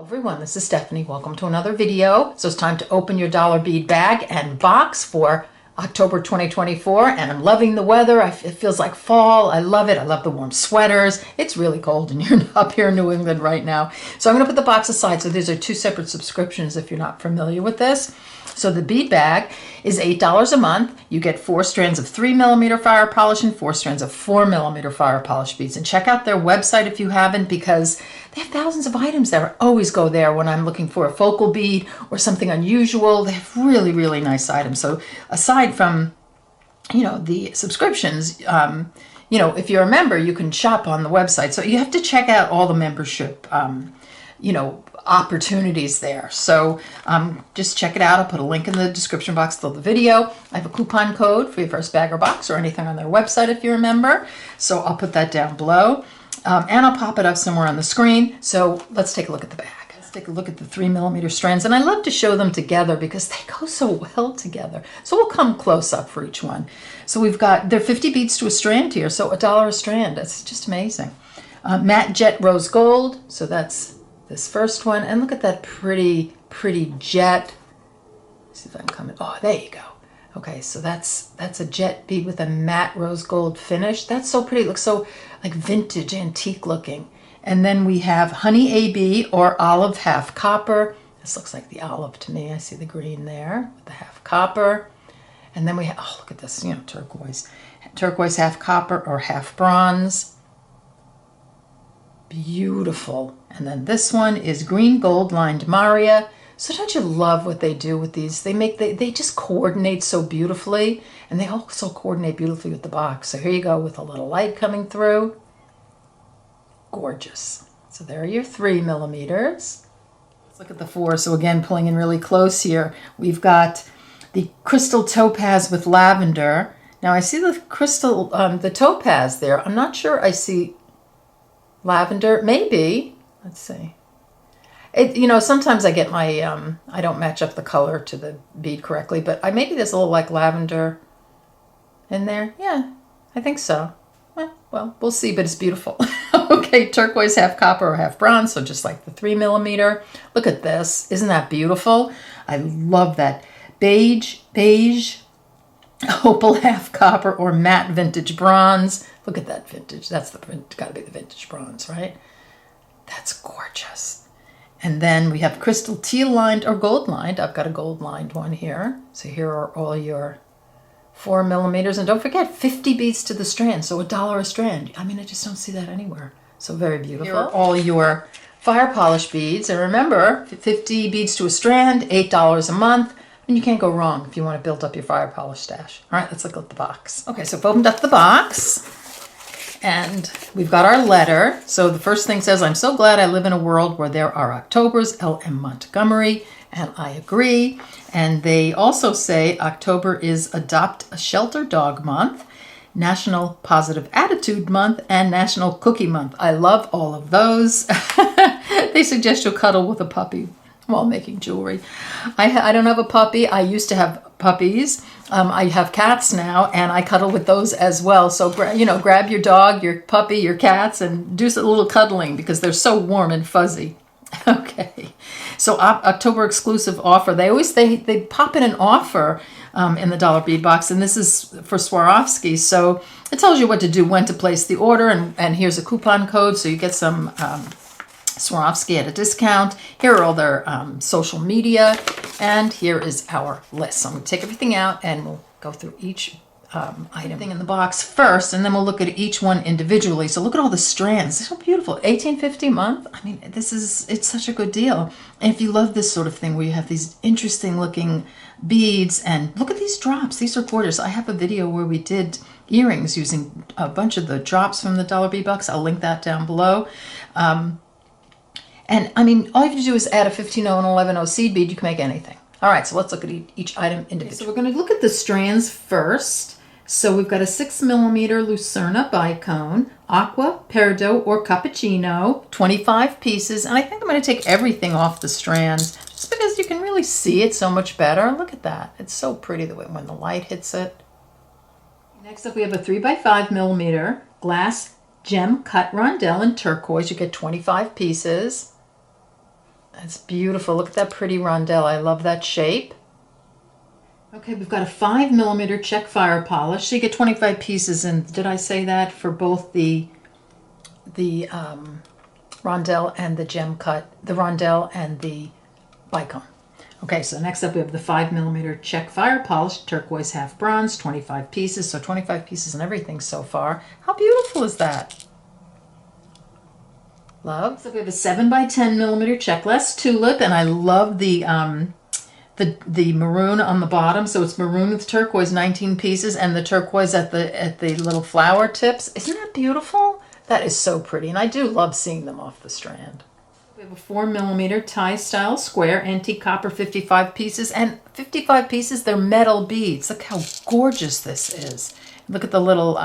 Hello everyone, this is Stephanie. Welcome to another video. So it's time to open your dollar bead bag and box for October 2024, and I'm loving the weather. It feels like fall. I love it. I love the warm sweaters. It's really cold and you're up here in New England right now. So I'm going to put the box aside. So these are two separate subscriptions if you're not familiar with this. So the bead bag is $8 a month. You get 4 strands of 3mm fire polish and 4 strands of 4mm fire polish beads. And check out their website if you haven't, because they have thousands of items there. I always go there when I'm looking for a focal bead or something unusual. They have really, really nice items. So aside from, the subscriptions, if you're a member, you can shop on the website. So you have to check out all the membership, opportunities there. So just check it out. I'll put a link in the description box below the video. I have a coupon code for your first bag or box or anything on their website if you're a member. So I'll put that down below. And I'll pop it up somewhere on the screen. So let's take a look at the bag. Let's take a look at the 3mm strands. And I love to show them together because they go so well together. So we'll come close up for each one. So they're 50 beads to a strand here. So $1 a strand. That's just amazing. Matte jet rose gold. So that's this first one. And look at that pretty jet. Let's see if I can come in. Oh, there you go. Okay, so that's a jet bead with a matte rose gold finish. That's so pretty. It looks so like vintage, antique looking. And then we have honey AB or olive half copper. This looks like the olive to me. I see the green there with the half copper. And then we have, oh, look at this, turquoise. Turquoise half copper or half bronze. Beautiful. And then this one is green gold lined Maria. So don't you love what they do with these? They just coordinate so beautifully, and they also coordinate beautifully with the box. So here you go with a little light coming through. Gorgeous. So there are your 3mm. Let's look at the 4. So again, pulling in really close here, we've got the crystal topaz with lavender. Now I see the crystal, the topaz there. I'm not sure I see lavender. Maybe. Let's see. Sometimes I get my, I don't match up the color to the bead correctly, but maybe there's a little like lavender in there. Yeah, I think so. Well, we'll see, but it's beautiful. Okay, turquoise half copper or half bronze, so just like the 3mm. Look at this. Isn't that beautiful? I love that. Beige, opal half copper or matte vintage bronze. Look at that vintage. That's got to be the vintage bronze, right? That's gorgeous. And then we have crystal teal lined or gold lined. I've got a gold lined one here. So here are all your 4mm. And don't forget, 50 beads to the strand. So $1 a strand. I mean, I just don't see that anywhere. So very beautiful. Here are all your fire polish beads. And remember, 50 beads to a strand, $8 a month. And you can't go wrong if you want to build up your fire polish stash. All right, let's look at the box. Okay, so I've opened up the box. And we've got our letter. So the first thing says, I'm so glad I live in a world where there are Octobers, L.M. Montgomery, and I agree. And they also say October is Adopt a Shelter Dog Month, National Positive Attitude Month, and National Cookie Month. I love all of those. They suggest you cuddle with a puppy while making jewelry. I don't have a puppy. I used to have puppies. I have cats now, and I cuddle with those as well. So, grab your dog, your puppy, your cats, and do a little cuddling because they're so warm and fuzzy. Okay, so October exclusive offer. They pop in an offer in the dollar bead box, and this is for Swarovski. So it tells you what to do, when to place the order, and here's a coupon code, so you get some Swarovski at a discount. Here are all their social media, and here is our list. So I'm going to take everything out and we'll go through each item in the box first, and then we'll look at each one individually. So look at all the strands. They're so beautiful. $18.50 a month. I mean, it's such a good deal. And if you love this sort of thing where you have these interesting looking beads, and look at these drops. These are gorgeous. I have a video where we did earrings using a bunch of the drops from the dollar bead box. I'll link that down below. And I mean, all you have to do is add a 15-0 and 11-0 seed bead. You can make anything. All right, so let's look at each item individually. So we're going to look at the strands first. So we've got a 6mm Lucerna bicone, aqua, peridot, or cappuccino, 25 pieces. And I think I'm going to take everything off the strands just because you can really see it so much better. Look at that. It's so pretty the way when the light hits it. Next up, we have a 3x5mm glass gem cut rondelle in turquoise. You get 25 pieces. That's beautiful. Look at that pretty rondelle. I love that shape. Okay, we've got a 5mm check fire polish. So you get 25 pieces, and did I say that for both the rondelle and the gem cut, the rondelle and the bicone? Okay, so next up we have the 5mm check fire polish, turquoise half bronze, 25 pieces. So 25 pieces and everything so far. How beautiful is that? Love. So we have a 7x10mm checkless tulip, and I love the maroon on the bottom. So it's maroon with turquoise, 19 pieces, and the turquoise at the little flower tips. Isn't that beautiful? That is so pretty, and I do love seeing them off the strand. We have a 4mm tie style square antique copper, 55 pieces, and 55 pieces. They're metal beads. Look how gorgeous this is. Look at the little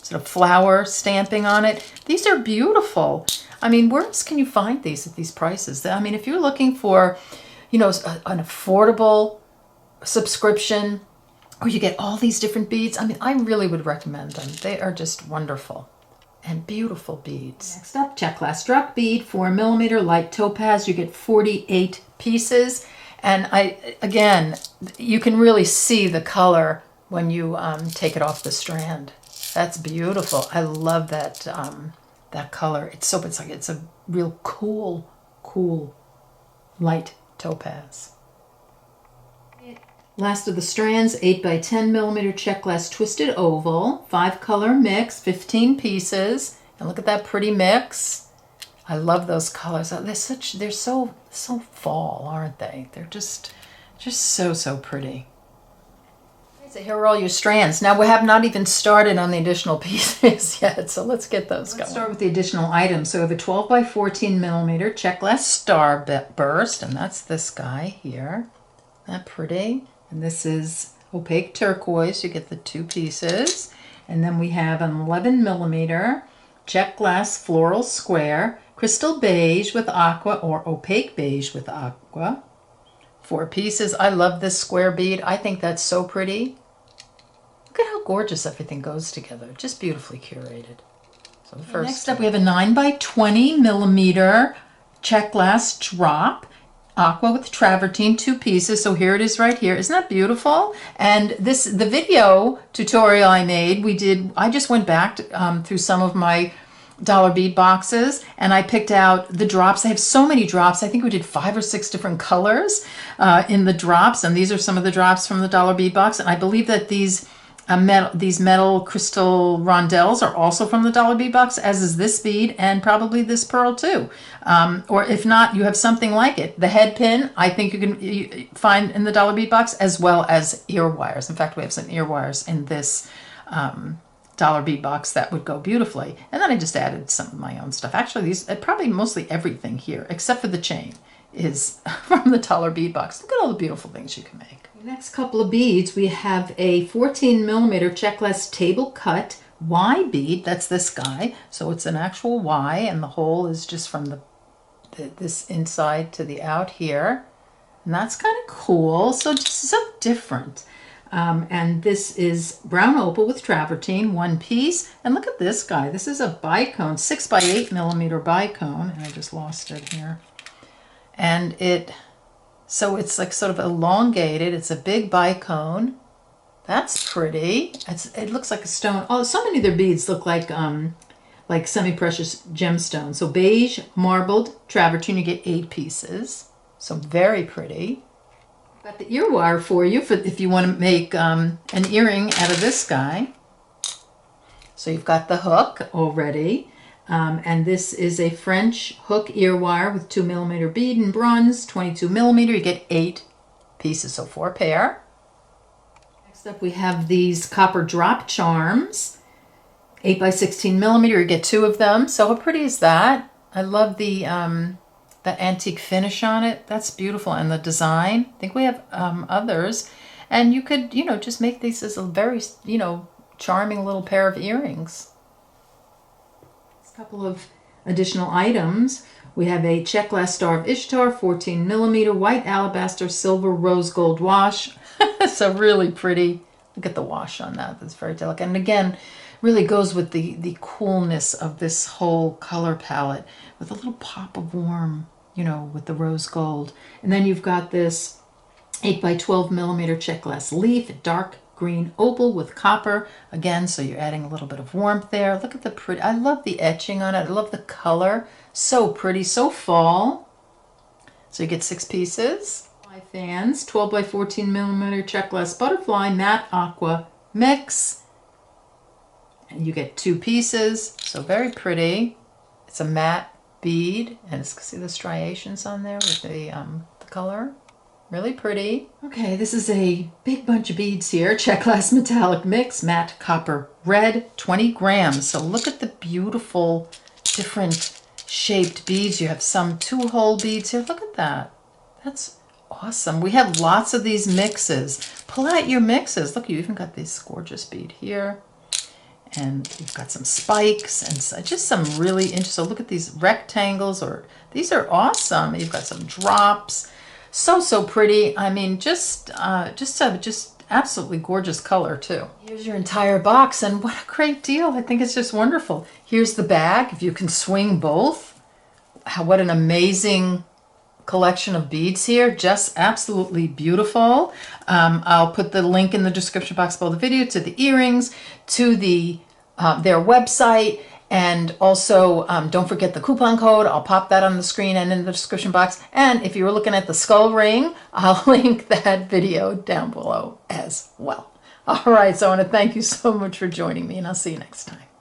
sort of flower stamping on it. These are beautiful. I mean, where else can you find these at these prices? I mean, if you're looking for, you know, an affordable subscription where you get all these different beads, I mean, I really would recommend them. They are just wonderful and beautiful beads. Next up, Check-Glass Struck bead, 4mm light topaz. You get 48 pieces. And again, you can really see the color when you take it off the strand. That's beautiful. I love that that color. It's a real cool light topaz. Last of the strands, 8x10mm check glass twisted oval, 5-color mix, 15 pieces. And look at that pretty mix. I love those colors. They're so fall, aren't they? They're just so pretty. So here are all your strands. Now we have not even started on the additional pieces yet, so let's get those going. Let's start with the additional items. So we have a 12x14mm check glass star burst, and that's this guy here. Isn't that pretty? And this is opaque turquoise. You get the 2 pieces. And then we have an 11mm check glass floral square, crystal beige with aqua or opaque beige with aqua. 4 pieces. I love this square bead. I think that's so pretty. Look at how gorgeous everything goes together. Just beautifully curated. So the first. Next up we have a 9x20mm check glass drop. Aqua with travertine, 2 pieces. So here it is right here. Isn't that beautiful? And the video tutorial I made, I just went back through some of my dollar bead boxes and I picked out the drops. I have so many drops. I think we did 5 or 6 different colors in the drops, and these are some of the drops from the dollar bead box. And I believe that these metal crystal rondelles are also from the dollar bead box, as is this bead and probably this pearl too. Or if not, you have something like it. The head pin, I think you can find in the dollar bead box, as well as ear wires. In fact, we have some ear wires in this dollar bead box that would go beautifully. And then I just added some of my own stuff. Actually, these probably mostly everything here, except for the chain, is from the dollar bead box. Look at all the beautiful things you can make. Next couple of beads, we have a 14mm check glass table cut Y bead. That's this guy. So it's an actual Y, and the hole is just from this inside to the out here. And that's kind of cool. So just so different. And this is brown opal with travertine, 1 piece. And look at this guy. This is a bicone, 6x8mm bicone. And I just lost it here. And so it's like sort of elongated. It's a big bicone. That's pretty. It looks like a stone. Oh, so many of their beads look like semi-precious gemstones. So beige marbled travertine, you get 8 pieces. So very pretty. Got the ear wire for you if you want to make an earring out of this guy. So you've got the hook already. And this is a French hook ear wire with 2mm bead in bronze, 22mm. You get 8 pieces, so 4 pair. Next up we have these copper drop charms, 8x16mm. You get 2 of them. So how pretty is that? I love the antique finish on it. That's beautiful, and the design. I think we have others, and you could just make these as a very charming little pair of earrings. Couple of additional items. We have a check glass star of Ishtar, 14mm white alabaster silver rose gold wash. So really pretty. Look at the wash on that. That's very delicate, and again really goes with the coolness of this whole color palette with a little pop of warm you know, with the rose gold. And then you've got this 8 by 12 millimeter check glass leaf, dark green opal with copper. Again, so you're adding a little bit of warmth there. Look at the pretty, I love the etching on it. I love the color. So pretty, so fall. So you get 6 pieces. 5 fans, 12 by 14 millimeter check glass butterfly matte aqua mix. And you get 2 pieces, so very pretty. It's a matte bead, and it's, see the striations on there with the color? Really pretty. Okay, this is a big bunch of beads here. Check glass metallic mix, matte copper red, 20 grams. So look at the beautiful different shaped beads. You have some 2-hole beads here. Look at that. That's awesome. We have lots of these mixes. Pull out your mixes. Look, you even got this gorgeous bead here. And you've got some spikes and just some really interesting. So look at these rectangles, or these are awesome. You've got some drops. So pretty. I mean, just absolutely gorgeous color too. Here's your entire box, and what a great deal. I think it's just wonderful. Here's the bag. If you can swing both, what an amazing collection of beads here. Just absolutely beautiful. I'll put the link in the description box below the video to the earrings, to the their website, and also don't forget the coupon code. I'll pop that on the screen and in the description box. And if you were looking at the skull ring, I'll link that video down below as well. All right, so I want to thank you so much for joining me, and I'll see you next time.